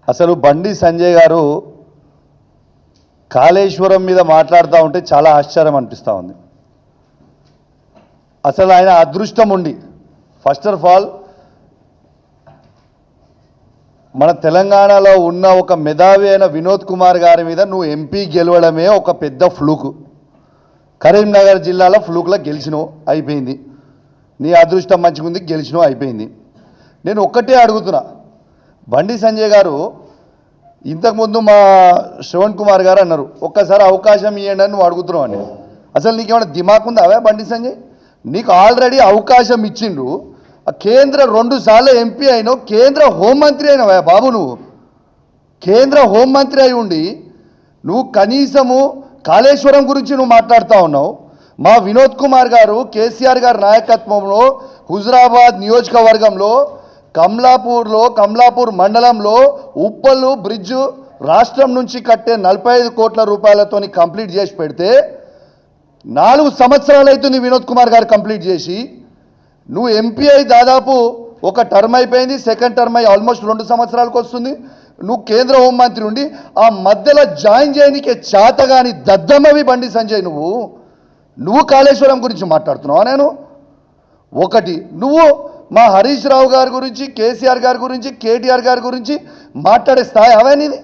అసలు బండి సంజయ్ గారు కాళేశ్వరం మీద మాట్లాడుతూ ఉంటే చాలా ఆశ్చర్యం అనిపిస్తూ ఉంది. అసలు ఆయన అదృష్టం ఉండి ఫస్ట్ ఆఫ్ ఆల్ మన తెలంగాణలో ఉన్న ఒక మేధావి అయిన వినోద్ కుమార్ గారి మీద నువ్వు ఎంపీ గెలవడమే ఒక పెద్ద ఫ్లూక్. కరీంనగర్ జిల్లాలో ఫ్లూక్లో గెలిచినావు, అయిపోయింది. నీ అదృష్టం మంచిగా ఉంది, గెలిచినావు, అయిపోయింది. నేను ఒక్కటే అడుగుతున్నా, బండి సంజయ్ గారు ఇంతకుముందు మా శ్రవణ్ కుమార్ గారు అన్నారు ఒక్కసారి అవకాశం ఇవ్వండి అని నువ్వు అడుగుతున్నావు అని. అసలు నీకేమైనా దిమాక్ ఉందా అవే? బండి సంజయ్ నీకు ఆల్రెడీ అవకాశం ఇచ్చిండు. కేంద్ర 2 సార్లు ఎంపీ అయినావు, కేంద్ర హోంమంత్రి అయినావా బాబు. నువ్వు కేంద్ర హోంమంత్రి అయి ఉండి నువ్వు కనీసము కాళేశ్వరం గురించి నువ్వు మాట్లాడుతూ ఉన్నావు. మా వినోద్ కుమార్ గారు కేసీఆర్ గారి నాయకత్వంలో హుజురాబాద్ నియోజకవర్గంలో కమలాపూర్ మండలంలో ఉప్పల్లు బ్రిడ్జు రాష్ట్రం నుంచి కట్టే 45 కోట్ల రూపాయలతో కంప్లీట్ చేసి పెడితే 4 సంవత్సరాలు అవుతుంది వినోద్ కుమార్ గారు కంప్లీట్ చేసి. నువ్వు ఎంపీ అయి దాదాపు ఒక టర్మ్ అయిపోయింది, సెకండ్ టర్మ్ అయి ఆల్మోస్ట్ 2 సంవత్సరాలకు వస్తుంది. నువ్వు కేంద్ర హోంమంత్రి ఉండి ఆ మధ్యలో జాయిన్ చేయడానికి చేతగాని దద్దమ్మవి బండి సంజయ్. నువ్వు కాళేశ్వరం గురించి మాట్లాడుతున్నావా? నేను ఒకటి, నువ్వు మా హరీష్ రావు గారి గురించి, కేసీఆర్ గారి గురించి, కేటీఆర్ గారి గురించి మాట్లాడే స్థాయి అవే నీది.